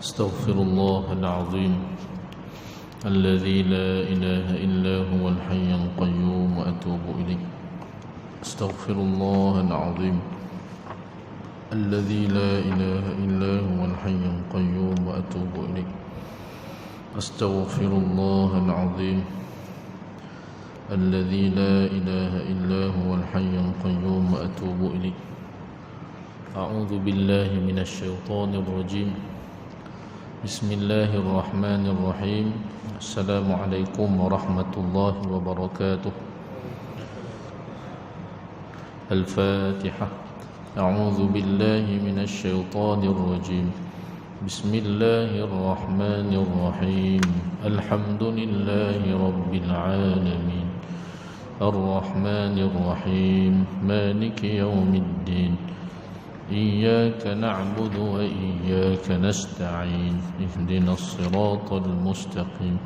أستغفر الله العظيم الذي لا إله إلا هو الحي القيوم وأتوب إليه. أستغفر الله العظيم الذي لا إله إلا هو الحي القيوم وأتوب إليه. أستغفر الله العظيم الذي لا إله إلا هو الحي القيوم وأتوب إليه. أعوذ بالله من الشيطان الرجيم. بسم الله الرحمن الرحيم. السلام عليكم ورحمة الله وبركاته. الفاتحة. أعوذ بالله من الشيطان الرجيم. بسم الله الرحمن الرحيم. الحمد لله رب العالمين الرحمن الرحيم مالك يوم الدين إياك نعبد وإياك نستعين اهدنا الصراط المستقيم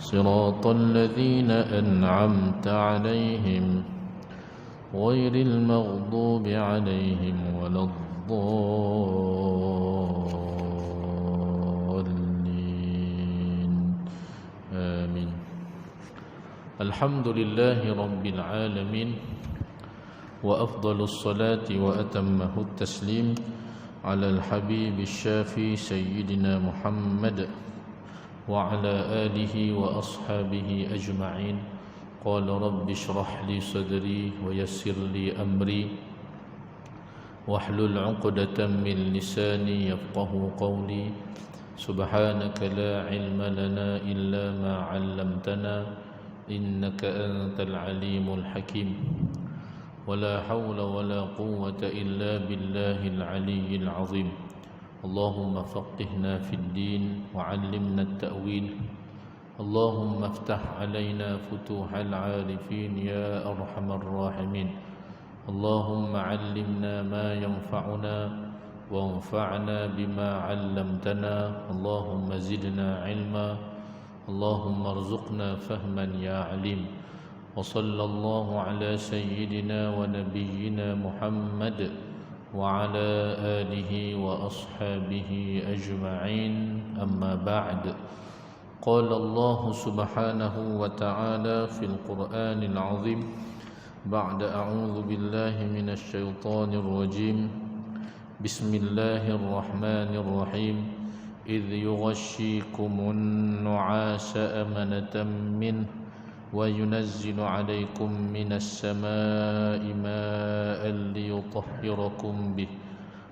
صراط الذين أنعمت عليهم غير المغضوب عليهم ولا الضالين آمين. الحمد لله رب العالمين وأفضل الصلاة وأتمه التسليم على الحبيب الشافي سيدنا محمد وعلى آله وأصحابه أجمعين. قال رب اشرح لي صدري ويسر لي أمري واحلل عقدة من لساني يفقه قولي. سبحانك لا علم لنا إلا ما علمتنا إنك أنت العليم الحكيم. ولا حول ولا قوة إلا بالله العلي العظيم. اللهم فقهنا في الدين وعلمنا التأويل. اللهم افتح علينا فتوح العارفين يا أرحم الراحمين. اللهم علمنا ما ينفعنا وانفعنا بما علمتنا. اللهم زدنا علما. اللهم ارزقنا فهما يا عليم. وصلى الله على سيدنا ونبينا محمد وعلى آله وأصحابه أجمعين. أما بعد. قال الله سبحانه وتعالى في القرآن العظيم بعد أعوذ بالله من الشيطان الرجيم. بسم الله الرحمن الرحيم. إذ يغشيكم النعاس أمنة منه وينزل عليكم من السماء ماء ليطهركم به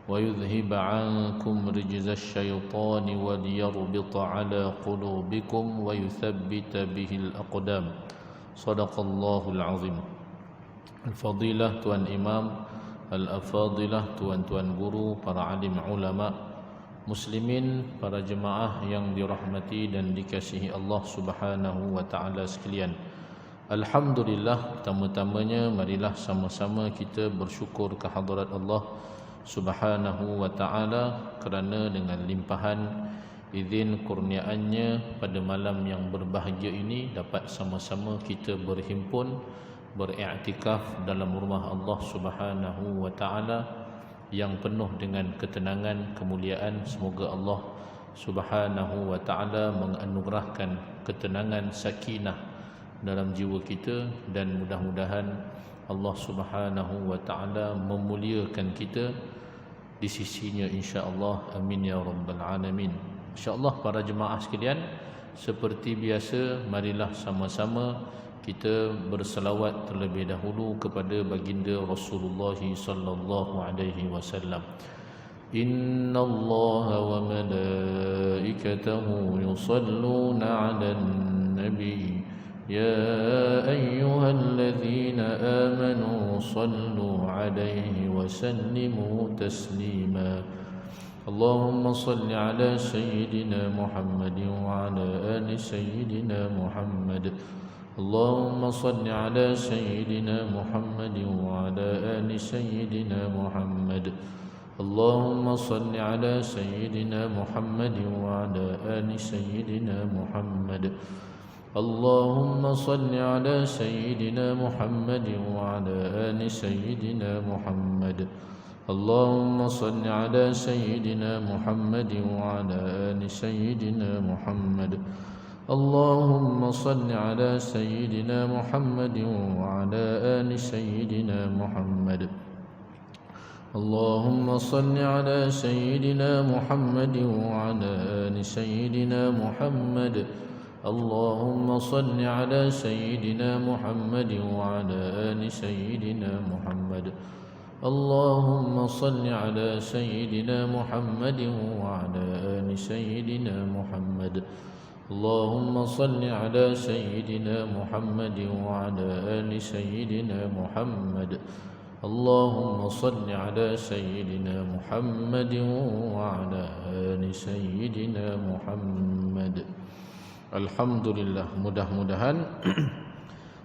ويذهب عنكم رجز الشيطان وليربط على قلوبكم ويثبت به الأقدام. صدق الله العظيم. Al-Fadilah Tuan Imam, Al-Afadilah Tuan-tuan guru, para alim ulama, muslimin, para jemaah yang dirahmati dan dikasihi Allah Subhanahu wa taala sekalian. Alhamdulillah, pertama-tamanya marilah sama-sama kita bersyukur kehadrat Allah Subhanahu wa taala kerana dengan limpahan izin kurniaannya pada malam yang berbahagia ini dapat sama-sama kita berhimpun beriktikaf dalam rumah Allah Subhanahu wa taala yang penuh dengan ketenangan, kemuliaan. Semoga Allah Subhanahu wa taala menganugerahkan ketenangan, sakinah dalam jiwa kita, dan mudah-mudahan Allah Subhanahu wa taala memuliakan kita di sisinya insya-Allah. Amin ya rabbal alamin. Insya-Allah para jemaah sekalian, seperti biasa marilah sama-sama kita berselawat terlebih dahulu kepada baginda Rasulullah sallallahu alaihi wasallam. Innallaha wa malaikatahu yusalluna 'alan nabi ya ayyuhalladzina amanu sallu 'alaihi wa sallimu taslima. Allahumma salli 'ala sayyidina Muhammadin wa 'ala ali sayyidina Muhammad. اللهم صل على سيدنا محمد وعلى آل سيدنا محمد. اللهم صل على سيدنا محمد وعلى آل سيدنا محمد. اللهم صل على سيدنا محمد وعلى آل سيدنا محمد. اللهم صل على سيدنا محمد وعلى آل سيدنا محمد اللهم صل على سيدنا محمد وعلى آل سيدنا محمد اللهم صل على سيدنا محمد وعلى آل سيدنا محمد اللهم صل على سيدنا محمد وعلى آل سيدنا محمد اللهم صل على سيدنا محمد وعلى آل سيدنا محمد اللهم صل على سيدنا محمد وعلى آل سيدنا محمد اللهم صل على سيدنا محمد وعلى آل سيدنا محمد. Alhamdulillah, mudah-mudahan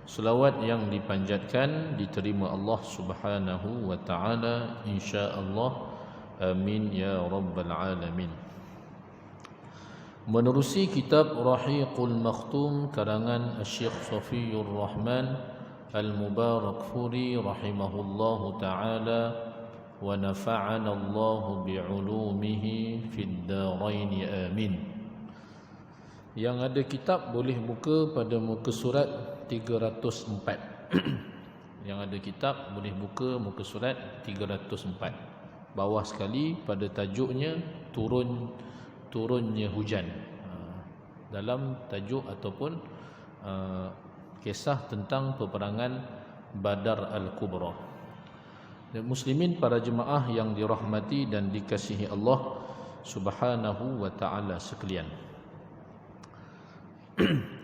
selawat yang dipanjatkan diterima Allah Subhanahu wa taala insya-Allah. Amin ya rabbal alamin. Menerusi kitab Rahiqul Makhtum karangan Syekh Safiyur Rahman Al-Mubarakfuri rahimahullahu taala wa nafa'ana Allah bi'ulumihi fid darain amin. Yang ada kitab boleh buka pada muka surat 304. Yang ada kitab boleh buka muka surat 304. Bawah sekali pada tajuknya turunnya hujan. Dalam tajuk ataupun kisah tentang peperangan Badar Al-Kubra. Muslimin para jemaah yang dirahmati dan dikasihi Allah Subhanahu wa taala sekalian.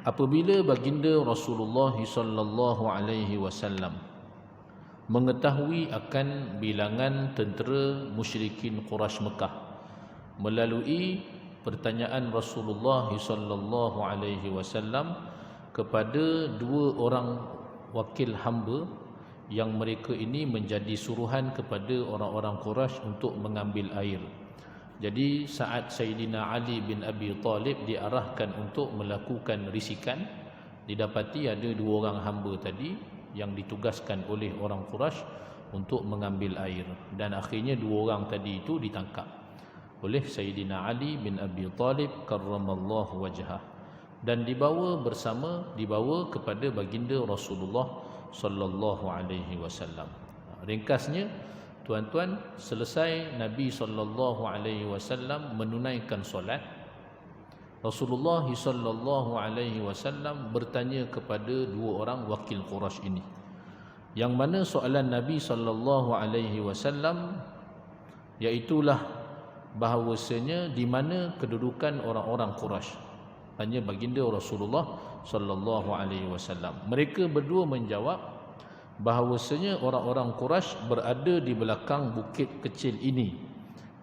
Apabila baginda Rasulullah sallallahu alaihi wasallam mengetahui akan bilangan tentera musyrikin Quraisy Mekah melalui pertanyaan Rasulullah sallallahu alaihi wasallam kepada dua orang wakil hamba yang mereka ini menjadi suruhan kepada orang-orang Quraisy untuk mengambil air. Jadi saat Sayyidina Ali bin Abi Talib diarahkan untuk melakukan risikan, didapati ada dua orang hamba tadi yang ditugaskan oleh orang Quraisy untuk mengambil air, dan akhirnya dua orang tadi itu ditangkap oleh Sayyidina Ali bin Abi Talib karramallahu wajhah dan dibawa kepada baginda Rasulullah sallallahu alaihi wasallam. Ringkasnya, tuan-tuan, selesai Nabi sallallahu alaihi wasallam menunaikan solat, Rasulullah sallallahu alaihi wasallam bertanya kepada dua orang wakil Quraisy ini. Yang mana soalan Nabi sallallahu alaihi wasallam iaitulah bahawasanya di mana kedudukan orang-orang Quraisy. Tanya baginda Rasulullah sallallahu alaihi wasallam. Mereka berdua menjawab bahawasanya orang-orang Quraisy berada di belakang bukit kecil ini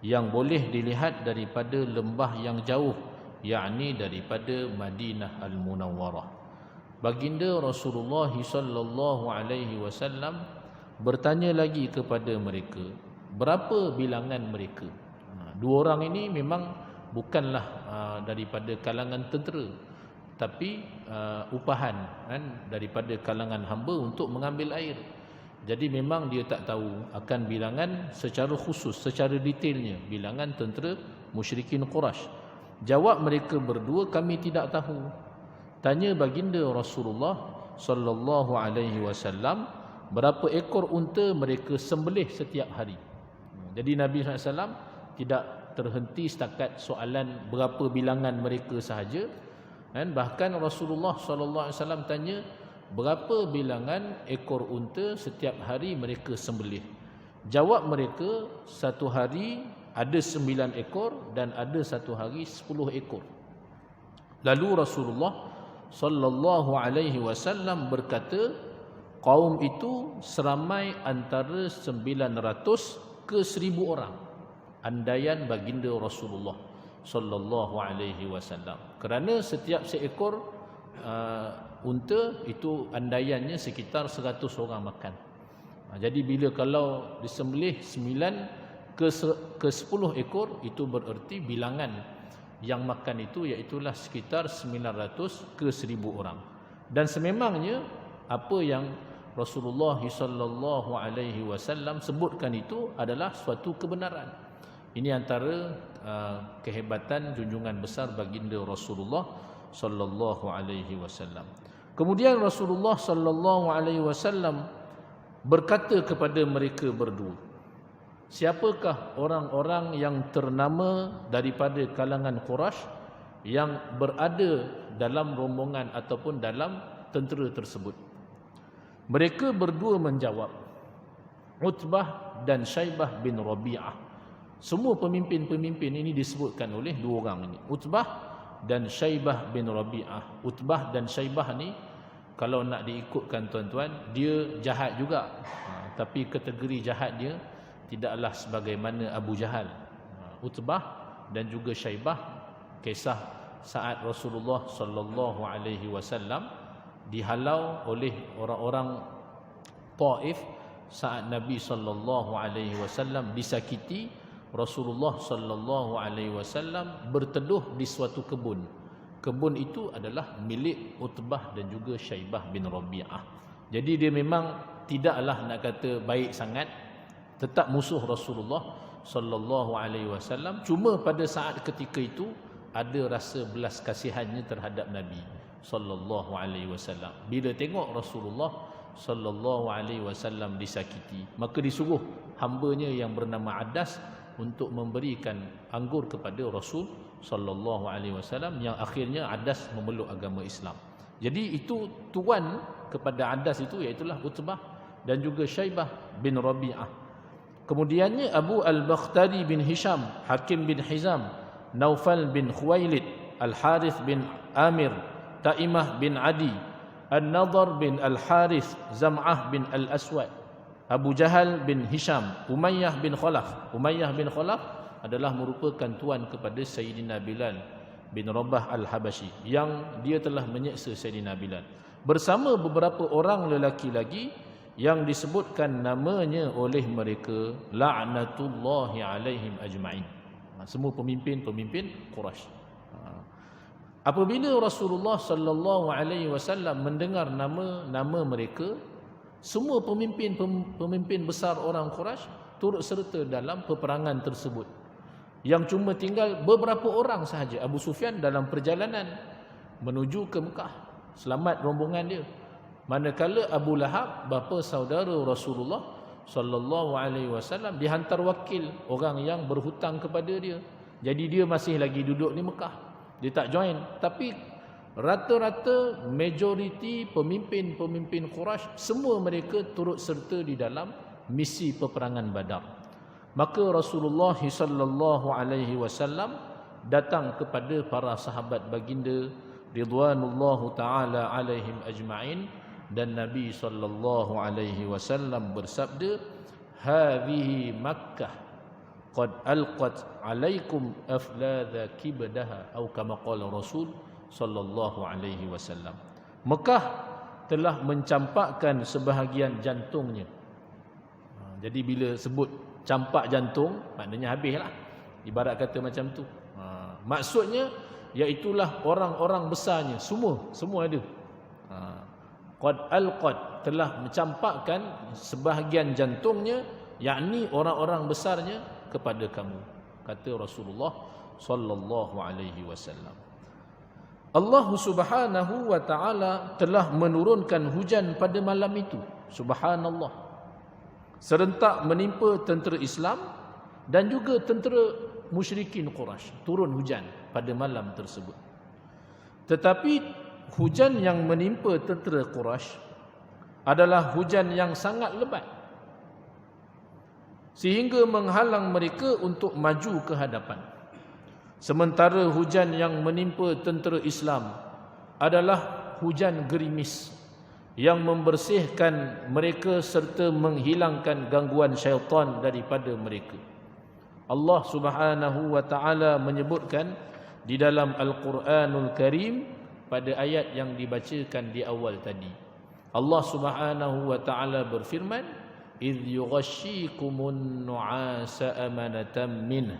yang boleh dilihat daripada lembah yang jauh, yakni daripada Madinah Al-Munawwarah. Baginda Rasulullah sallallahu alaihi wasallam bertanya lagi kepada mereka, berapa bilangan mereka? Dua orang ini memang bukanlah daripada kalangan tentera, tapi upahan daripada kalangan hamba untuk mengambil air. Jadi memang dia tak tahu akan bilangan secara khusus, secara detailnya, bilangan tentera musyrikin Quraisy. Jawab mereka berdua, kami tidak tahu. Tanya baginda Rasulullah sallallahu alaihi wasallam, berapa ekor unta mereka sembelih setiap hari? Jadi Nabi SAW tidak terhenti setakat soalan berapa bilangan mereka sahaja. Dan bahkan Rasulullah SAW tanya berapa bilangan ekor unta setiap hari mereka sembelih. Jawab mereka, satu hari ada 9 ekor dan ada satu hari 10 ekor. Lalu Rasulullah SAW berkata, kaum itu seramai antara 900 ke 1000 orang. Andaian baginda Rasulullah sallallahu alaihi wasallam. Kerana setiap seekor unta itu andaiannya sekitar 100 orang makan. Jadi bila kalau disembelih 9 ke 10 ekor, itu bererti bilangan yang makan itu iaitulah sekitar 900 ke 1000 orang. Dan sememangnya apa yang Rasulullah sallallahu alaihi wasallam sebutkan itu adalah suatu kebenaran. Ini antara kehebatan junjungan besar baginda Rasulullah sallallahu alaihi wasallam. Kemudian Rasulullah sallallahu alaihi wasallam berkata kepada mereka berdua, siapakah orang-orang yang ternama daripada kalangan Quraisy yang berada dalam rombongan ataupun dalam tentera tersebut? Mereka berdua menjawab, Utbah dan Syaibah bin Rabi'ah. Semua pemimpin-pemimpin ini disebutkan oleh dua orang ini, Utbah dan Syaibah bin Rabi'ah. Utbah dan Syaibah ni kalau nak diikutkan tuan-tuan, dia jahat juga, tapi kategori jahat dia tidaklah sebagaimana Abu Jahal. Utbah dan juga Syaibah, kisah saat Rasulullah sallallahu alaihi wasallam dihalau oleh orang-orang Taif saat Nabi sallallahu alaihi wasallam disakiti. Rasulullah sallallahu alaihi wasallam berteduh di suatu kebun. Kebun itu adalah milik Utbah dan juga Syaibah bin Rabi'ah. Jadi dia memang tidaklah nak kata baik sangat, tetap musuh Rasulullah sallallahu alaihi wasallam. Cuma pada saat ketika itu ada rasa belas kasihannya terhadap Nabi sallallahu alaihi wasallam. Bila tengok Rasulullah sallallahu alaihi wasallam disakiti, maka disuruh hambanya yang bernama Adas untuk memberikan anggur kepada Rasul sallallahu alaihi wasallam, yang akhirnya Adas memeluk agama Islam. Jadi itu tuan kepada Adas itu iaitulah Utbah dan juga Syaibah bin Rabi'ah. Kemudiannya Abu Al-Bakhtari bin Hisham, Hakim bin Hizam, Naufal bin Khuwailid, Al-Harith bin Amir, Ta'imah bin Adi, An-Nadhr bin Al-Harith, Zam'ah bin Al-Aswad, Abu Jahal bin Hisham, Umayyah bin Khalaf. Umayyah bin Khalaf adalah merupakan tuan kepada Sayyidina Bilal bin Rabah Al-Habashi, yang dia telah menyeksa Sayyidina Bilal, bersama beberapa orang lelaki lagi yang disebutkan namanya oleh mereka, la'natullahi alaihim ajma'in. Semua pemimpin-pemimpin Quraisy. Apabila Rasulullah sallallahu alaihi wasallam mendengar nama mereka, semua pemimpin besar orang Quraisy turut serta dalam peperangan tersebut. Yang cuma tinggal beberapa orang sahaja. Abu Sufyan dalam perjalanan menuju ke Mekah, selamat rombongan dia. Manakala Abu Lahab, bapa saudara Rasulullah sallallahu alaihi wasallam, dihantar wakil orang yang berhutang kepada dia. Jadi dia masih lagi duduk di Mekah. Dia tak join. Tapi rata-rata majoriti pemimpin-pemimpin Quraisy, semua mereka turut serta di dalam misi peperangan Badar. Maka Rasulullah sallallahu alaihi wasallam datang kepada para sahabat baginda ridwanullahu taala alaihim ajma'in, dan Nabi sallallahu alaihi wasallam bersabda, hadhihi Makkah qad alqat alaikum afladha kibdaha, atau kama qala Rasul sallallahu alaihi wasallam. Mekah telah mencampakkan sebahagian jantungnya. Jadi bila sebut campak jantung, maknanya habislah. Ibarat kata macam tu. Maksudnya iaitulah orang-orang besarnya, semua ada. Qad alqat, telah mencampakkan sebahagian jantungnya, yakni orang-orang besarnya kepada kamu, kata Rasulullah sallallahu alaihi wasallam. Allah Subhanahu wa taala telah menurunkan hujan pada malam itu. Subhanallah. Serentak menimpa tentera Islam dan juga tentera musyrikin Quraisy. Turun hujan pada malam tersebut. Tetapi hujan yang menimpa tentera Quraisy adalah hujan yang sangat lebat, sehingga menghalang mereka untuk maju ke hadapan. Sementara hujan yang menimpa tentera Islam adalah hujan gerimis yang membersihkan mereka serta menghilangkan gangguan syaitan daripada mereka. Allah Subhanahu wa taala menyebutkan di dalam Al-Quranul Karim pada ayat yang dibacakan di awal tadi. Allah Subhanahu wa taala berfirman, "Idz yughashshikumun nu'asa amanatan minhu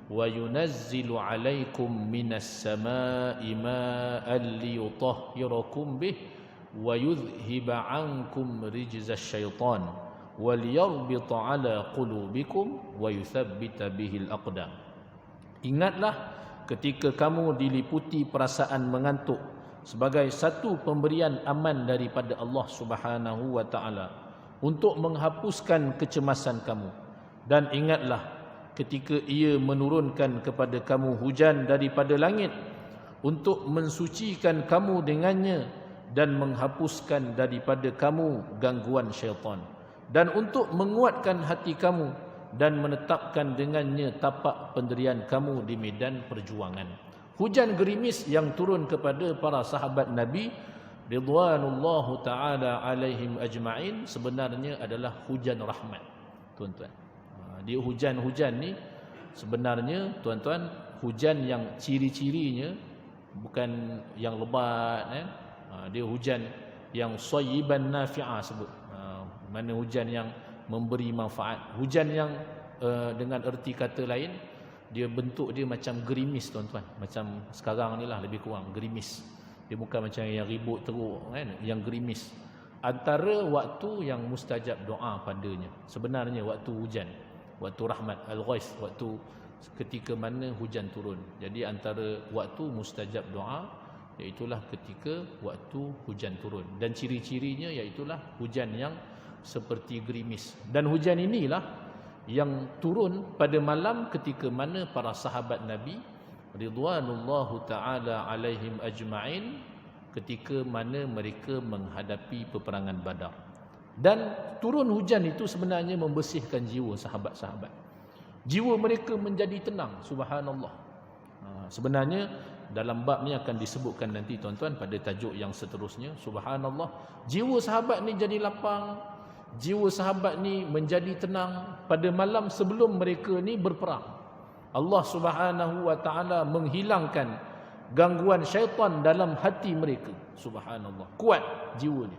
wa yunazzilu 'alaikum minas samaa'i ma'an liyutahhirakum bih wa yudhhiba 'ankum rijzasy syaitan wal yarbita 'ala qulubikum wa yuthabbita bihil aqdam. Ingatlah ketika kamu diliputi perasaan mengantuk sebagai satu pemberian aman daripada Allah Subhanahu wa taala untuk menghapuskan kecemasan kamu, dan ingatlah ketika ia menurunkan kepada kamu hujan daripada langit untuk mensucikan kamu dengannya dan menghapuskan daripada kamu gangguan syaitan, dan untuk menguatkan hati kamu dan menetapkan dengannya tapak pendirian kamu di medan perjuangan. Hujan gerimis yang turun kepada para sahabat Nabi ridwanullahu taala alaihim ajma'in sebenarnya adalah hujan rahmat, tuan-tuan. Dia hujan-hujan ni sebenarnya, tuan-tuan, hujan yang ciri-cirinya bukan yang lebat, dia hujan yang sayyiban nafi'ah sebut. Mana hujan yang memberi manfaat. Hujan yang dengan erti kata lain, dia bentuk dia macam gerimis, tuan-tuan. Macam sekarang ni lah lebih kurang gerimis. Dia bukan macam yang ribut teruk kan, yang gerimis. Antara waktu yang mustajab doa padanya sebenarnya waktu hujan, waktu rahmat, al-ghais, waktu ketika mana hujan turun. Jadi antara waktu mustajab doa iaitulah ketika waktu hujan turun, dan ciri-cirinya iaitulah hujan yang seperti gerimis. Dan hujan inilah yang turun pada malam ketika mana para sahabat Nabi ridwanullahu taala alaihim ajma'in ketika mana mereka menghadapi peperangan Badar. Dan turun hujan itu sebenarnya membersihkan jiwa sahabat-sahabat. Jiwa mereka menjadi tenang, subhanallah. Sebenarnya dalam bab ni akan disebutkan nanti, tuan-tuan, pada tajuk yang seterusnya. Subhanallah, jiwa sahabat ni jadi lapang. Jiwa sahabat ni menjadi tenang pada malam sebelum mereka ni berperang. Allah Subhanahu wa taala menghilangkan gangguan syaitan dalam hati mereka. Subhanallah, kuat jiwa ni.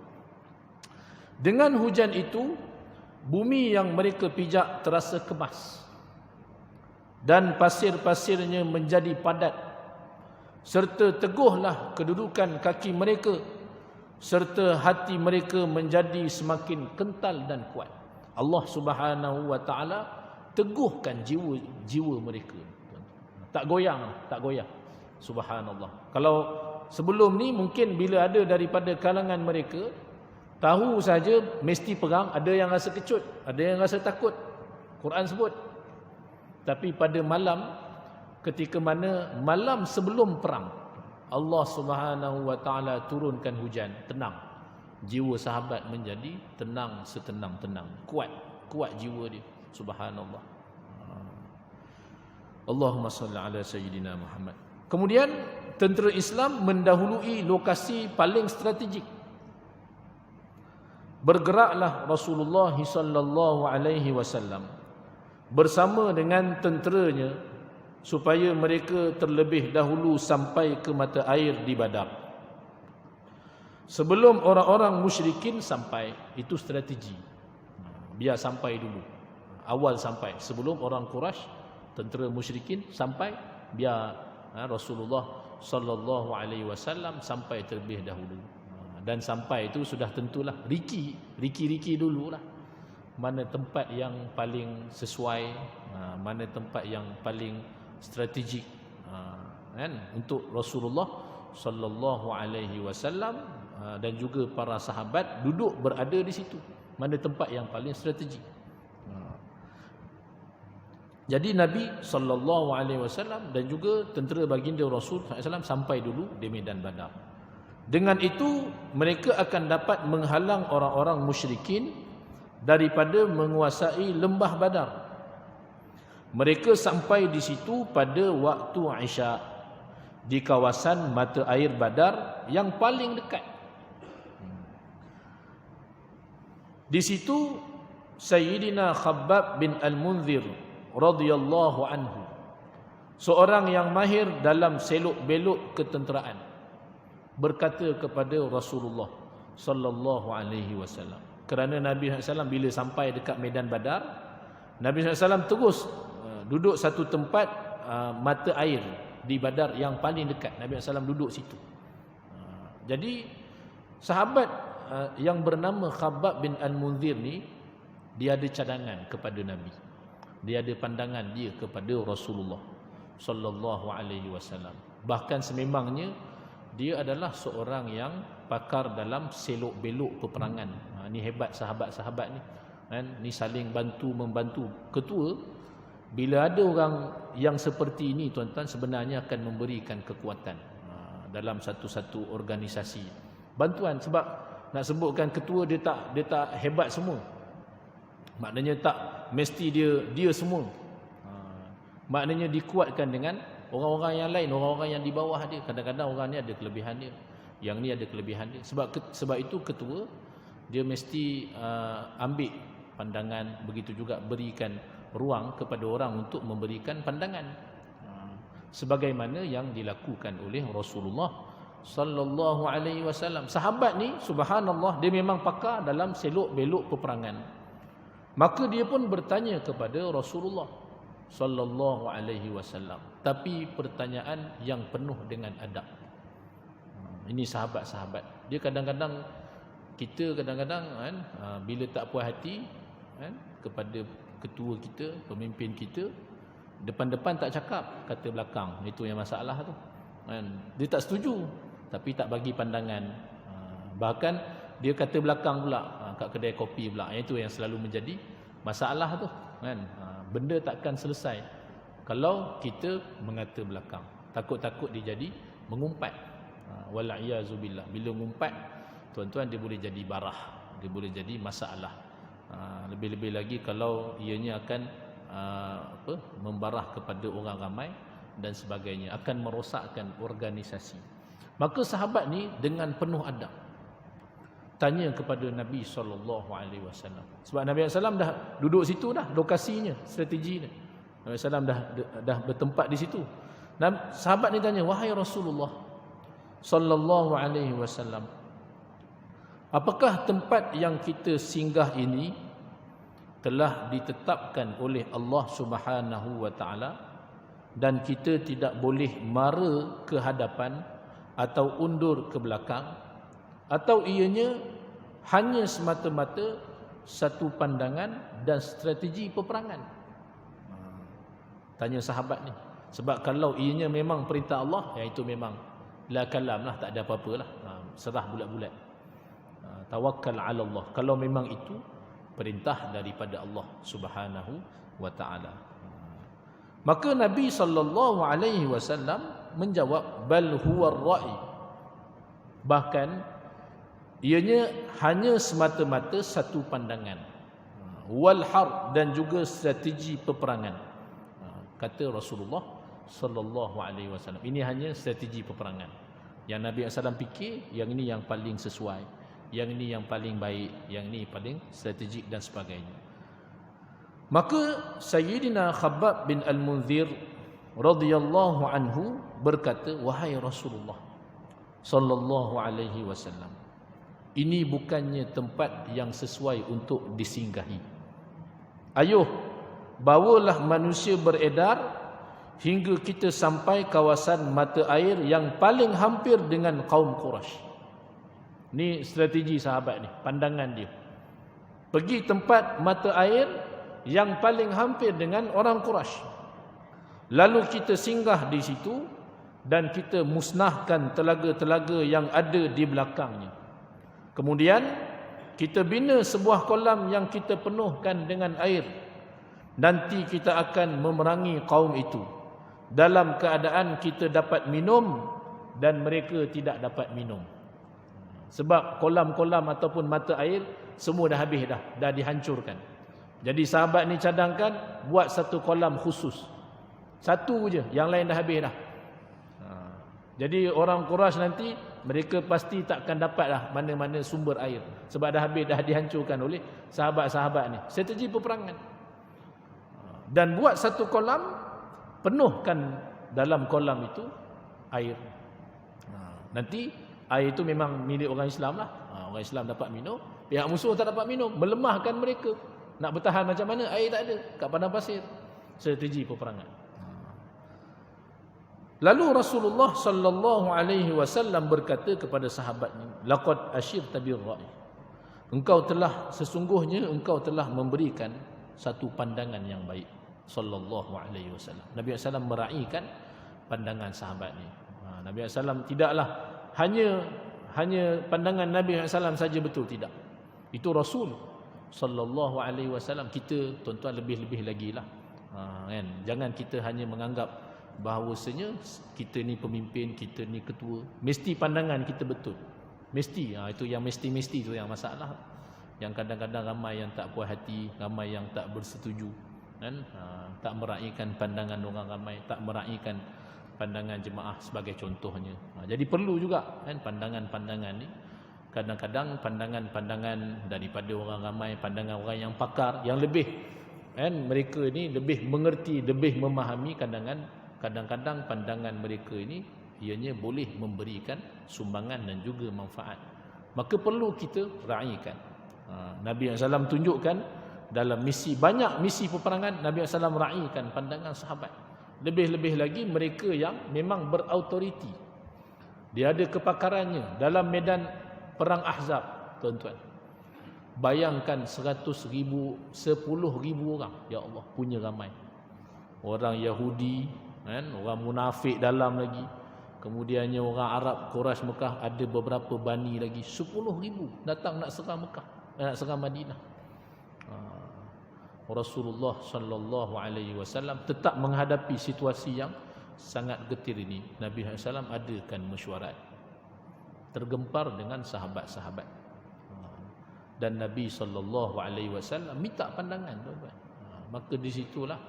Dengan hujan itu, bumi yang mereka pijak terasa kemas dan pasir-pasirnya menjadi padat, serta teguhlah kedudukan kaki mereka, serta hati mereka menjadi semakin kental dan kuat. Allah Subhanahu wa taala teguhkan jiwa mereka. Tak goyang, tak goyah. Subhanallah. Kalau sebelum ni mungkin bila ada daripada kalangan mereka tahu saja mesti perang, ada yang rasa kecut, ada yang rasa takut. Quran sebut. Tapi pada malam, ketika mana malam sebelum perang, Allah Subhanahu wa taala turunkan hujan, tenang. Jiwa sahabat menjadi tenang setenang-tenang, kuat jiwa dia. Subhanallah. Allahumma salli ala sayyidina Muhammad. Kemudian tentera Islam mendahului lokasi paling strategik. Bergeraklah Rasulullah sallallahu alaihi wasallam bersama dengan tenteranya supaya mereka terlebih dahulu sampai ke mata air di Badar. Sebelum orang-orang musyrikin sampai, itu strategi. Biar sampai dulu. Awal sampai. Sebelum orang Quraisy, tentera musyrikin sampai, biar Rasulullah sallallahu alaihi wasallam sampai terlebih dahulu. Dan sampai itu sudah tentulah riki dululah. Mana tempat yang paling sesuai, mana tempat yang paling strategik kan, untuk Rasulullah sallallahu alaihi wasallam dan juga para sahabat duduk berada di situ. Mana tempat yang paling strategik. Jadi Nabi sallallahu alaihi wasallam dan juga tentera baginda Rasul sallallahu alaihi wasallam sampai dulu di medan Badar. Dengan itu mereka akan dapat menghalang orang-orang musyrikin daripada menguasai lembah Badar. Mereka sampai di situ pada waktu Isya di kawasan mata air Badar yang paling dekat. Di situ Sayyidina Khabbab bin Al-Munzir radhiyallahu anhu, seorang yang mahir dalam selok-belok ketenteraan, berkata kepada Rasulullah sallallahu alaihi wasallam. Kerana Nabi SAW bila sampai dekat medan Badar, Nabi SAW terus duduk satu tempat mata air di Badar yang paling dekat. Nabi SAW duduk situ. Jadi Sahabat yang bernama Khabbab bin Al-Munzir ni, dia ada cadangan kepada Nabi. Dia ada pandangan dia kepada Rasulullah sallallahu alaihi wasallam. Bahkan sememangnya dia adalah seorang yang pakar dalam selok belok peperangan. Ni hebat sahabat-sahabat ni. Kan, ni saling bantu membantu. Ketua, bila ada orang yang seperti ini tuan-tuan, sebenarnya akan memberikan kekuatan dalam satu-satu organisasi. Bantuan, sebab nak sebutkan ketua dia tak hebat semua. Maknanya tak mesti dia semua. Maknanya dikuatkan dengan orang-orang yang lain, orang-orang yang di bawah dia. Kadang-kadang orang ni ada kelebihan dia, yang ni ada kelebihan dia. Sebab itu ketua dia mesti ambil pandangan, begitu juga berikan ruang kepada orang untuk memberikan pandangan. Sebagaimana yang dilakukan oleh Rasulullah sallallahu alaihi wasallam. Sahabat ni subhanallah, dia memang pakar dalam selok belok peperangan. Maka dia pun bertanya kepada Rasulullah sallallahu alaihi wasallam, tapi pertanyaan yang penuh dengan adab. Ini sahabat-sahabat. Dia kadang-kadang, kita kadang-kadang kan, bila tak puas hati kan, kepada ketua kita, pemimpin kita, depan-depan tak cakap, kata belakang. Itu yang masalah tu kan. Dia tak setuju tapi tak bagi pandangan. Bahkan dia kata belakang pula kat kedai kopi pula. Itu yang selalu menjadi masalah tu kan. Benda takkan selesai kalau kita mengata belakang. Takut-takut dia jadi mengumpat. Wal'iyazubillah. Bila mengumpat, tuan-tuan, dia boleh jadi barah, dia boleh jadi masalah. Lebih-lebih lagi kalau ianya akan membarah kepada orang ramai dan sebagainya, akan merosakkan organisasi. Maka sahabat ni dengan penuh adab tanya kepada Nabi SAW. Sebab Nabi SAW dah duduk situ dah, lokasinya, strateginya. Nabi SAW dah bertempat di situ. Sahabat ni tanya, wahai Rasulullah sallallahu alaihi wasallam, apakah tempat yang kita singgah ini telah ditetapkan oleh Allah Subhanahu wa taala dan kita tidak boleh mara ke hadapan atau undur ke belakang, atau ianya hanya semata-mata satu pandangan dan strategi peperangan? Tanya sahabat ni. Sebab kalau ianya memang perintah Allah, ya itu memang la kalam lah, tak ada apa-apalah. Serah bulat-bulat. Tawakkal ala Allah. Kalau memang itu perintah daripada Allah Subhanahu wa taala. Maka Nabi sallallahu alaihi wasallam menjawab, bal huwa ar-ra'i. Bahkan ianya hanya semata-mata satu pandangan. Wal harb, dan juga strategi peperangan. Kata Rasulullah sallallahu alaihi wasallam. Ini hanya strategi peperangan. Yang Nabi SAW fikir, yang ini yang paling sesuai, yang ini yang paling baik, yang ini paling strategik dan sebagainya. Maka Sayyidina Khabbab bin Al-Munzir radhiyallahu anhu berkata, wahai Rasulullah sallallahu alaihi wasallam, ini bukannya tempat yang sesuai untuk disinggahi. Ayuh, bawalah manusia beredar hingga kita sampai kawasan mata air yang paling hampir dengan kaum Quraisy. Ni strategi sahabat ni, pandangan dia. Pergi tempat mata air yang paling hampir dengan orang Quraisy. Lalu kita singgah di situ dan kita musnahkan telaga-telaga yang ada di belakangnya. Kemudian kita bina sebuah kolam yang kita penuhkan dengan air. Nanti kita akan memerangi kaum itu dalam keadaan kita dapat minum dan mereka tidak dapat minum. Sebab kolam-kolam ataupun mata air semua dah habis dah dihancurkan. Jadi sahabat ni cadangkan buat satu kolam khusus. Satu je, yang lain dah habis dah. Jadi orang Quraisy nanti mereka pasti takkan dapat dah mana-mana sumber air. Sebab dah habis, dah dihancurkan oleh sahabat-sahabat ni. Strategi peperangan. Dan buat satu kolam, penuhkan dalam kolam itu air. Nanti air itu memang milik orang Islam lah. Orang Islam dapat minum, pihak musuh tak dapat minum. Melemahkan mereka. Nak bertahan macam mana? Air tak ada kat padang pasir. Strategi peperangan. Lalu Rasulullah sallallahu alaihi wasallam berkata kepada sahabatnya, laqad asyirta bir-ra'i. Sesungguhnya engkau telah memberikan satu pandangan yang baik. Sallallahu alaihi wasallam. Nabi SAW meraihkan pandangan sahabatnya. Nabi SAW tidaklah hanya pandangan Nabi SAW saja betul, tidak. Itu Rasul sallallahu alaihi wasallam. Kita tuan-tuan lebih-lebih lagi lah. Kan? Jangan kita hanya menganggap bahawasanya kita ni pemimpin, kita ni ketua, mesti pandangan kita betul. Mesti. Itu yang mesti tu yang masalah. Yang kadang-kadang ramai yang tak puas hati, ramai yang tak bersetuju, kan? Tak meraihkan pandangan orang ramai, tak meraihkan pandangan jemaah sebagai contohnya. Jadi perlu juga kan pandangan-pandangan ni. Kadang-kadang pandangan-pandangan daripada orang ramai, pandangan orang yang pakar, yang lebih kan, mereka ni lebih mengerti, lebih memahami. Kadang-kadang pandangan mereka ini ianya boleh memberikan sumbangan dan juga manfaat. Maka perlu kita raihkan. Nabi SAW tunjukkan dalam banyak misi peperangan, Nabi SAW raihkan pandangan sahabat. Lebih-lebih lagi mereka yang memang berautoriti. Dia ada kepakarannya dalam medan perang Ahzab, tuan-tuan. Bayangkan 100,000, 10,000 orang. Ya Allah, punya ramai. Orang Yahudi, kan? Orang munafik dalam lagi. Kemudiannya orang Arab, Quraisy Mekah, ada beberapa bani lagi. 10,000 datang nak serang Mekah, nak serang Madinah. Rasulullah sallallahu alaihi wasallam tetap menghadapi situasi yang sangat getir ini. Nabi SAW adakan mesyuarat, tergempar dengan sahabat-sahabat. Dan Nabi sallallahu alaihi wasallam minta pandangan, tuan-tuan. Maka di situlah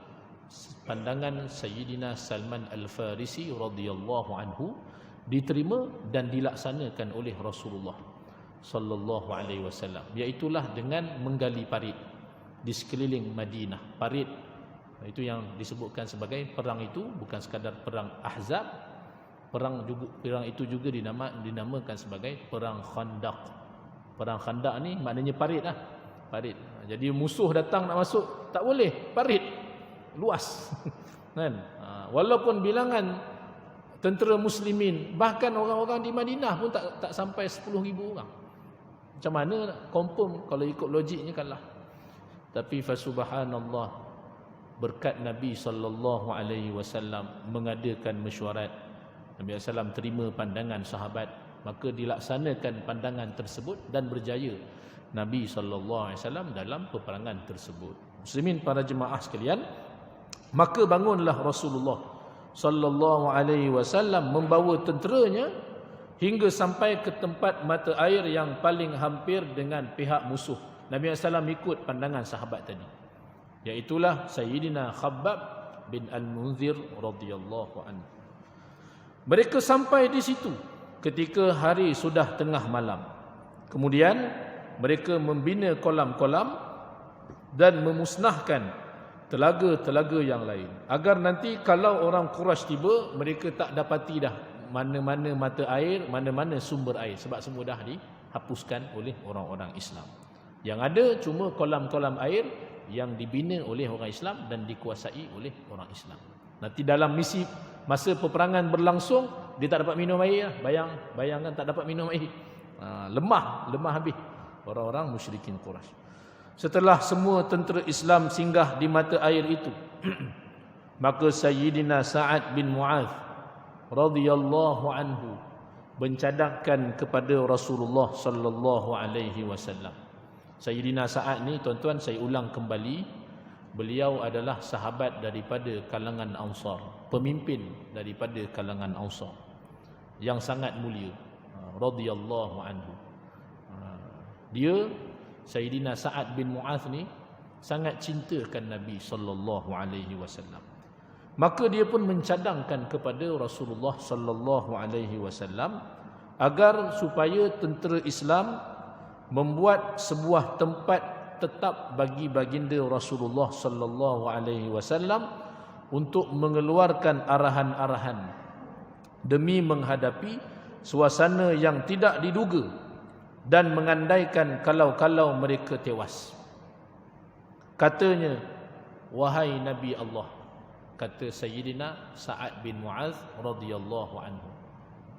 pandangan Sayyidina Salman Al-Farisi radhiyallahu anhu diterima dan dilaksanakan oleh Rasulullah sallallahu alaihi wasallam, iaitu dengan menggali parit di sekeliling Madinah. Parit itu yang disebutkan sebagai perang itu bukan sekadar perang Ahzab. Perang itu juga dinamakan sebagai perang Khandaq. Perang Khandaq ni maknanya parit lah. Parit. Jadi musuh datang nak masuk, tak boleh, parit luas. Kan? Walaupun bilangan tentera muslimin, bahkan orang-orang di Madinah pun tak sampai 10,000 orang. Macam mana confirm kalau ikut logiknya kalah. Tapi fa subhanallah, berkat Nabi sallallahu alaihi wasallam mengadakan mesyuarat, Nabi SAW terima pandangan sahabat, maka dilaksanakan pandangan tersebut dan berjaya Nabi sallallahu alaihi wasallam dalam peperangan tersebut. Muslimin para jemaah sekalian, maka bangunlah Rasulullah sallallahu alaihi wasallam membawa tenteranya hingga sampai ke tempat mata air yang paling hampir dengan pihak musuh. Nabi SAW ikut pandangan sahabat tadi, iaitulah Sayyidina Khabbab bin Al-Munzir radhiyallahu anhu. Mereka sampai di situ ketika hari sudah tengah malam. Kemudian mereka membina kolam-kolam dan memusnahkan telaga-telaga yang lain, agar nanti kalau orang Quraisy tiba, mereka tak dapati dah mana-mana mata air, mana-mana sumber air, sebab semua dah dihapuskan oleh orang-orang Islam. Yang ada cuma kolam-kolam air yang dibina oleh orang Islam dan dikuasai oleh orang Islam. Nanti dalam masa peperangan berlangsung, dia tak dapat minum air. Bayangkan tak dapat minum air. Lemah habis orang-orang musyrikin Quraisy. Setelah semua tentera Islam singgah di mata air itu, maka Sayyidina Sa'ad bin Mu'adh radhiyallahu anhu mencadangkan kepada Rasulullah sallallahu alaihi wasallam. Sayyidina Sa'ad ni, tuan-tuan, saya ulang kembali, beliau adalah sahabat daripada kalangan Ansar, pemimpin daripada kalangan Ansar yang sangat mulia, radhiyallahu anhu. Dia, Sayyidina Sa'ad bin Mu'adh ni, sangat cintakan Nabi sallallahu alaihi wasallam. Maka dia pun mencadangkan kepada Rasulullah sallallahu alaihi wasallam agar supaya tentera Islam membuat sebuah tempat tetap bagi baginda Rasulullah sallallahu alaihi wasallam untuk mengeluarkan arahan-arahan demi menghadapi suasana yang tidak diduga dan mengandaikan kalau mereka tewas. Katanya, wahai Nabi Allah, Kata Sayyidina Sa'ad bin Mu'adz radhiyallahu anhu,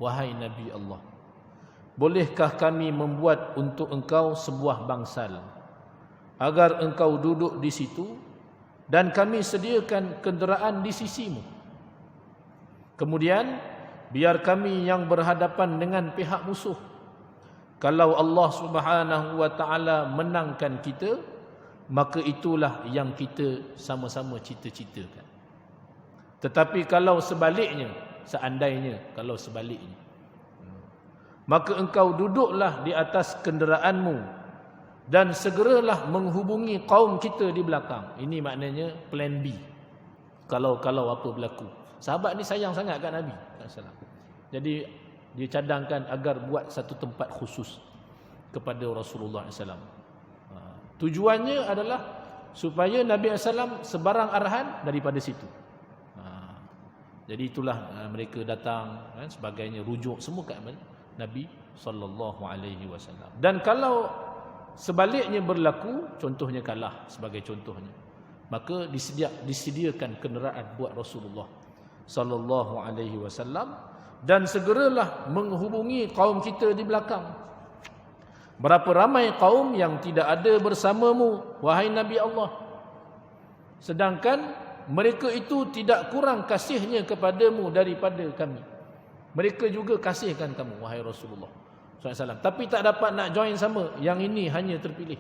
wahai Nabi Allah, bolehkah kami membuat untuk engkau sebuah bangsal agar engkau duduk di situ dan kami sediakan kenderaan di sisimu. Kemudian biar kami yang berhadapan dengan pihak musuh. Kalau Allah Subhanahu wa taala menangkan kita, maka itulah yang kita sama-sama cita-citakan. Tetapi kalau sebaliknya, seandainya kalau sebaliknya, maka engkau duduklah di atas kenderaanmu dan segeralah menghubungi kaum kita di belakang. Ini maknanya plan B. Kalau apa berlaku. Sahabat ni sayang sangat kat Nabi sallallahu. Jadi dia cadangkan agar buat satu tempat khusus kepada Rasulullah SAW. Tujuannya adalah supaya Nabi SAW sebarang arahan daripada situ. Jadi itulah mereka datang sebagainya, rujuk semua kat Nabi SAW. Dan kalau sebaliknya berlaku, contohnya kalah sebagai contohnya, maka disediakan kenderaan buat Rasulullah SAW dan segeralah menghubungi kaum kita di belakang. Berapa ramai kaum yang tidak ada bersamamu, wahai Nabi Allah, sedangkan mereka itu tidak kurang kasihnya kepadamu daripada kami. Mereka juga kasihkan kamu, wahai Rasulullah SAW. Tapi tak dapat nak join sama. Yang ini hanya terpilih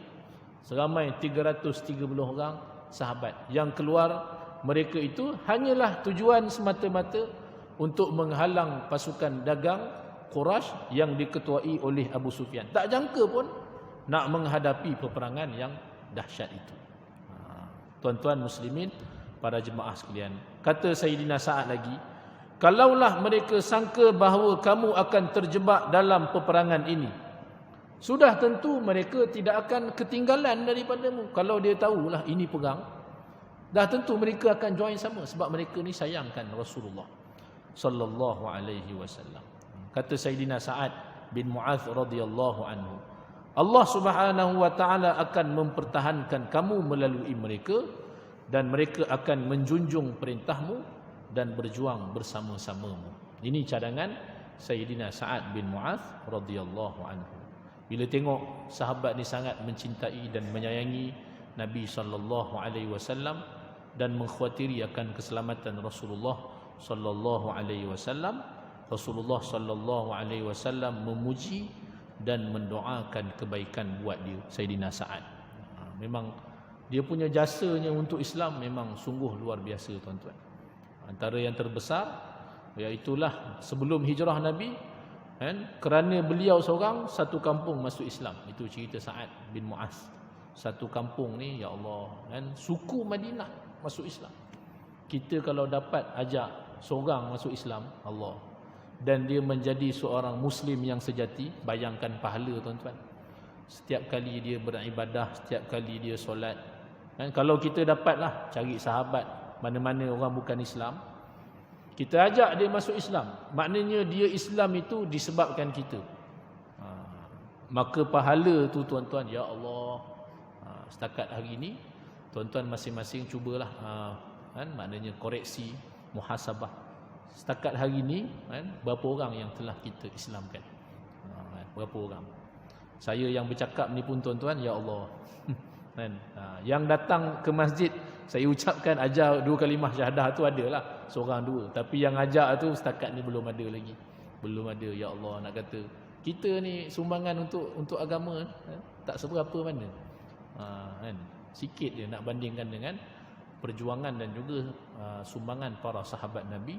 seramai 330 orang sahabat. Yang keluar mereka itu hanyalah tujuan semata-mata untuk menghalang pasukan dagang Quraisy yang diketuai oleh Abu Sufyan. Tak jangka pun nak menghadapi peperangan yang dahsyat itu. Tuan-tuan muslimin, para jemaah sekalian, kata Sayyidina Sa'ad lagi, kalaulah mereka sangka bahawa kamu akan terjebak dalam peperangan ini, sudah tentu mereka tidak akan ketinggalan daripadamu. Kalau dia tahulah ini perang, dah tentu mereka akan join sama, sebab mereka ni sayangkan Rasulullah sallallahu alaihi wasallam. Kata Sayyidina Sa'ad bin Mu'adz radhiyallahu anhu, Allah Subhanahu wa taala akan mempertahankan kamu melalui mereka, dan mereka akan menjunjung perintahmu dan berjuang bersama-samamu. Ini cadangan Sayyidina Sa'ad bin Mu'adz radhiyallahu anhu. Bila tengok sahabat ni sangat mencintai dan menyayangi Nabi sallallahu alaihi wasallam dan mengkhawatiri akan keselamatan Rasulullah sallallahu alaihi wasallam, Rasulullah sallallahu alaihi wasallam memuji dan mendoakan kebaikan buat dia, Sayyidina Sa'ad. Memang dia punya jasanya untuk Islam memang sungguh luar biasa, tuan-tuan. Antara yang terbesar iaitulah sebelum hijrah Nabi, kerana beliau seorang, satu kampung masuk Islam. Itu cerita Sa'ad bin Mu'adz. Satu kampung ni, ya Allah, suku Madinah masuk Islam. Kita kalau dapat ajak seorang masuk Islam, Allah, dan dia menjadi seorang Muslim yang sejati, bayangkan pahala, tuan-tuan. Setiap kali dia beribadah, setiap kali dia solat. Kalau kita dapatlah cari sahabat mana-mana orang bukan Islam, kita ajak dia masuk Islam, maknanya dia Islam itu disebabkan kita. Maka pahala tu, tuan-tuan, ya Allah, setakat hari ini tuan-tuan masing-masing cubalah maknanya koreksi, muhasabah. Setakat hari ini berapa orang yang telah kita Islamkan? Berapa orang? Saya yang bercakap ni pun, tuan-tuan, ya Allah, yang datang ke masjid saya ucapkan ajar 2 kalimah syahadah tu adalah seorang 2, tapi yang ajak tu setakat ni belum ada lagi. Belum ada, ya Allah. Nak kata kita ni sumbangan untuk agama tak seberapa mana. Sikit dia nak bandingkan dengan perjuangan dan juga sumbangan para sahabat Nabi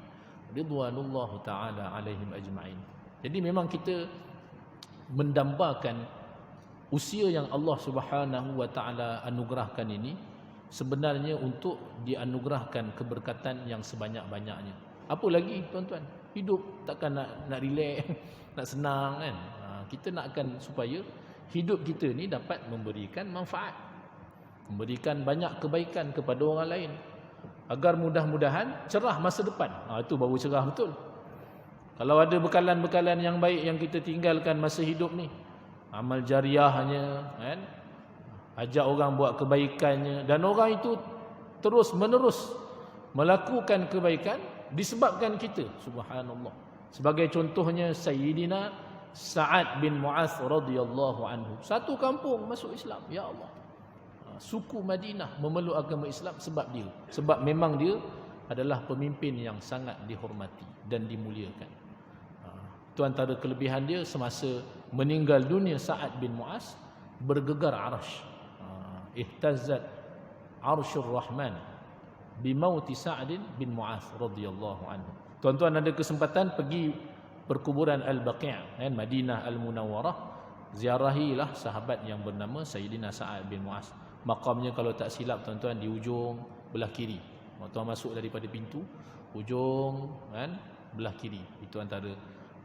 ridwanullahu taala alaihim ajma'in. Jadi memang kita mendambakan usia yang Allah Subhanahu wa taala anugerahkan ini sebenarnya untuk dianugerahkan keberkatan yang sebanyak-banyaknya. Apa lagi, tuan-tuan? Hidup takkan nak relax, nak senang kan? Kita nakkan supaya hidup kita ni dapat memberikan manfaat, memberikan banyak kebaikan kepada orang lain, agar mudah-mudahan cerah masa depan. Itu baru cerah betul. Kalau ada bekalan-bekalan yang baik yang kita tinggalkan masa hidup ni, amal jariahnya, ajak orang buat kebaikannya, dan orang itu terus menerus melakukan kebaikan disebabkan kita. Subhanallah. Sebagai contohnya Sayyidina Sa'ad bin Mu'adz radhiyallahu anhu. Satu kampung masuk Islam. Ya Allah. Suku Madinah memeluk agama Islam sebab dia. Sebab memang dia adalah pemimpin yang sangat dihormati dan dimuliakan. Itu antara kelebihan dia. Semasa meninggal dunia Sa'ad bin Mu'adz, bergegar arasy. Ihtazzat arsyur rahman bimauti Sa'ad bin Mu'adz radhiyallahu anhu. Tuan-tuan ada kesempatan pergi perkuburan Al-Baqi', Madinah Al-Munawwarah, ziarahilah sahabat yang bernama Sayyidina Sa'ad bin Mu'adz. Makamnya kalau tak silap tuan-tuan di ujung belah kiri. Tuan masuk daripada pintu, ujung belah kiri. Itu antara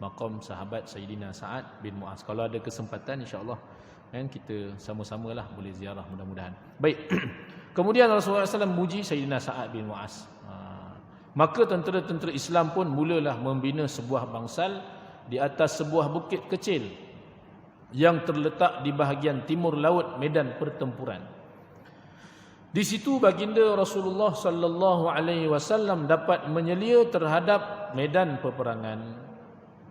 makam sahabat Sayyidina Sa'ad bin Mu'adz. Kalau ada kesempatan insya-Allah kita sama-samalah boleh ziarah mudah-mudahan. Baik. Kemudian Rasulullah SAW memuji Sayyidina Sa'ad bin Mu'adz. Maka tentera-tentera Islam pun mulalah membina sebuah bangsal di atas sebuah bukit kecil yang terletak di bahagian timur laut medan pertempuran. Di situ baginda Rasulullah sallallahu alaihi wasallam dapat menyelia terhadap medan peperangan,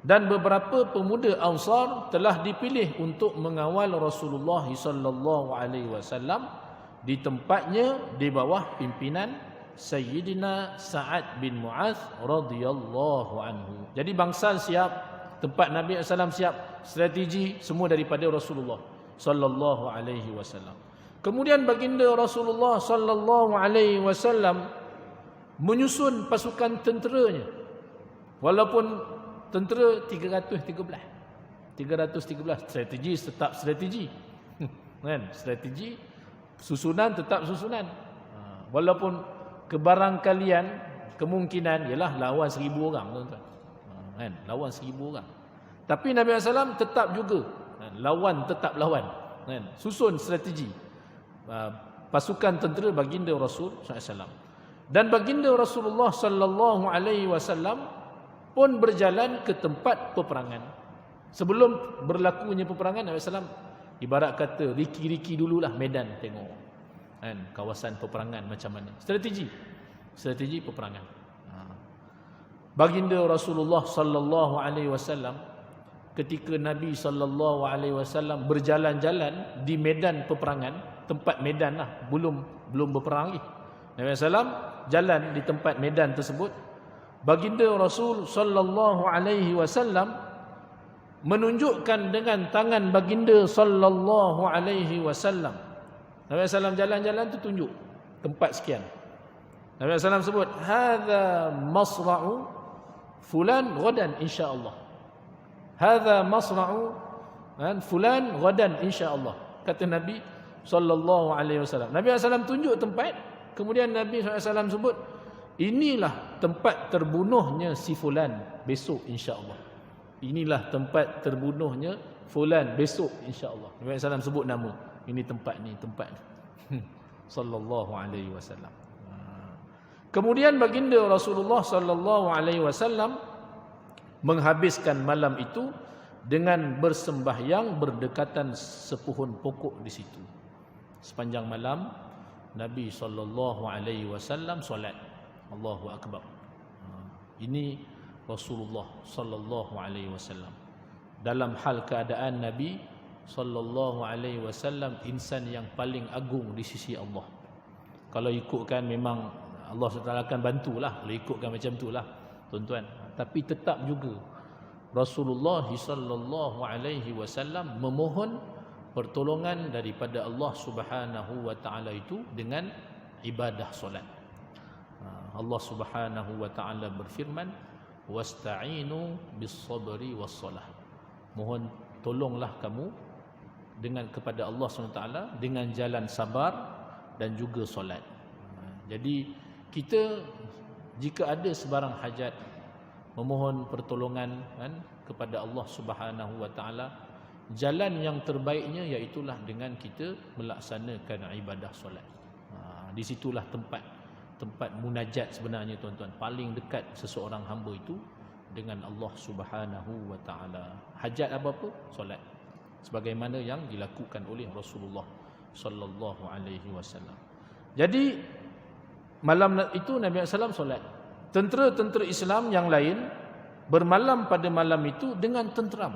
dan beberapa pemuda Ansar telah dipilih untuk mengawal Rasulullah sallallahu alaihi wasallam di tempatnya di bawah pimpinan Sayyidina Sa'ad bin Mu'adz radhiyallahu anhu. Jadi bangsal siap, tempat Nabi SAW siap, strategi semua daripada Rasulullah sallallahu alaihi wasallam. Kemudian baginda Rasulullah sallallahu alaihi wasallam menyusun pasukan tenteranya. Walaupun tentera 313, strategi tetap strategi. Kan? Strategi, susunan tetap susunan. Walaupun kebarangkalian kemungkinan ialah lawan 1000 orang, tuan-tuan. Kan? Lawan 1000 orang. Tapi Nabi SAW tetap juga lawan tetap lawan. Kan? Susun strategi. Pasukan tentera baginda Rasul SAW. Dan baginda Rasulullah sallallahu alaihi wasallam pun berjalan ke tempat peperangan. Sebelum berlakunya peperangan, Nabi SAW ibarat kata riki-riki dululah medan, tengok kan kawasan peperangan macam mana. Strategi peperangan. Baginda Rasulullah sallallahu alaihi wasallam ketika Nabi sallallahu alaihi wasallam berjalan-jalan di medan peperangan, tempat medan lah, belum berperang lagi. Nabi SAW jalan di tempat medan tersebut. Baginda Rasul sallallahu alaihi wasallam menunjukkan dengan tangan baginda sallallahu alaihi wasallam. Nabi SAW jalan-jalan tu tunjuk tempat sekian. Nabi SAW sebut, "Hadza masra'u fulan ghadan insya-Allah." Hadza masra'u fulan ghadan insya-Allah. Kata Nabi sallallahu alaihi wasallam. Nabi SAW tunjuk tempat, kemudian Nabi SAW sebut, inilah tempat terbunuhnya si fulan besok insya-Allah. Inilah tempat terbunuhnya fulan besok insya-Allah. Nabi SAW sebut nama. Ini tempat ni, tempat ni. Sallallahu alaihi wasallam. Kemudian baginda Rasulullah sallallahu alaihi wasallam menghabiskan malam itu dengan bersembahyang berdekatan sepuhun pokok di situ. Sepanjang malam Nabi sallallahu alaihi wasallam solat. Allahu akbar. Ini Rasulullah sallallahu alaihi wasallam. Dalam hal keadaan Nabi sallallahu alaihi wasallam insan yang paling agung di sisi Allah. Kalau ikutkan memang Allah SWT akan bantulah kalau ikutkan macam itulah, tuan-tuan. Tapi tetap juga Rasulullah sallallahu alaihi wasallam memohon pertolongan daripada Allah Subhanahu wa taala itu dengan ibadah solat. Allah Subhanahu wa taala berfirman, "Wasta'inu bis-sabri was-salah." Mohon tolonglah kamu kepada Allah Subhanahu wa taala dengan jalan sabar dan juga solat. Jadi kita jika ada sebarang hajat memohon pertolongan kepada Allah Subhanahu wa taala, jalan yang terbaiknya iaitulah dengan kita melaksanakan ibadah solat. Di situlah tempat munajat sebenarnya, tuan-tuan. Paling dekat seseorang hamba itu dengan Allah Subhanahu wa taala. Hajat apa-apa, solat. Sebagaimana yang dilakukan oleh Rasulullah sallallahu alaihi wasallam. Jadi malam itu Nabi SAW solat. Tentera-tentera Islam yang lain bermalam pada malam itu dengan tenteram,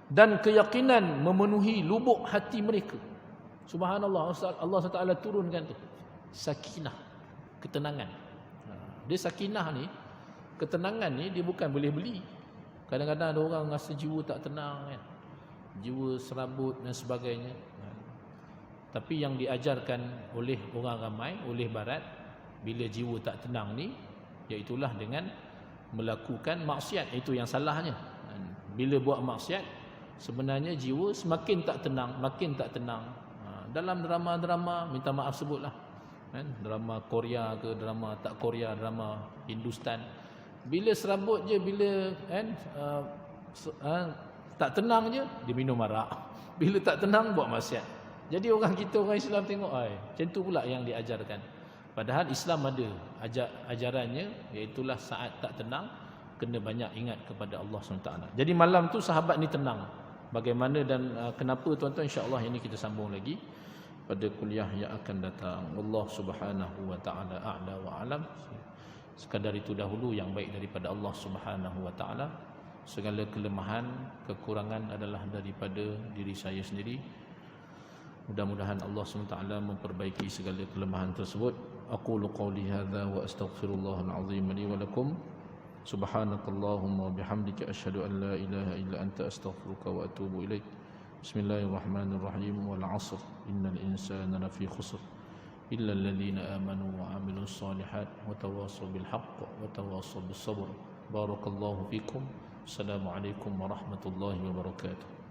dan keyakinan memenuhi lubuk hati mereka. Subhanallah, Allah SWT turunkan tu sakinah, ketenangan. Dia sakinah ni, ketenangan ni dia bukan boleh beli. Kadang-kadang ada orang rasa jiwa tak tenang kan, jiwa serabut dan sebagainya. Tapi yang diajarkan oleh orang ramai, oleh barat, bila jiwa tak tenang ni, iaitulah dengan melakukan maksiat. Itu yang salahnya. Bila buat maksiat, sebenarnya jiwa semakin tak tenang, makin tak tenang. Dalam drama-drama, minta maaf sebutlah, drama Korea ke drama tak Korea, drama Hindustan, bila serabut je, bila tak tenang je, dia minum arak. Bila tak tenang, buat maksiat. Jadi orang kita, orang Islam tengok, macam tu pula yang diajarkan. Padahal Islam ada ajarannya, iaitulah saat tak tenang, kena banyak ingat kepada Allah SWT. Jadi malam tu sahabat ni tenang. Bagaimana dan kenapa, tuan-tuan, insya-Allah ini kita sambung lagi pada kuliah yang akan datang. Allah Subhanahu wa taala a'la wa alam. Sekadar itu dahulu yang baik daripada Allah Subhanahu wa taala. Segala kelemahan, kekurangan adalah daripada diri saya sendiri. Mudah-mudahan Allah SWT memperbaiki segala kelemahan tersebut. Aqulu qawli hadza wa astaghfirullahal azim li wa lakum. Subhanakallahumma bihamdika asyhadu an la ilaha illa anta astaghfiruka wa atubu ilaik. Bismillahirrahmanirrahim. Wal 'ashr innal insana lafi khusr illa alladhina amanu wa 'amilus solihat wa tawassaw bil haqq wa tawassaw bis sabr. Barakallahu fikum. Assalamualaikum warahmatullahi wabarakatuh.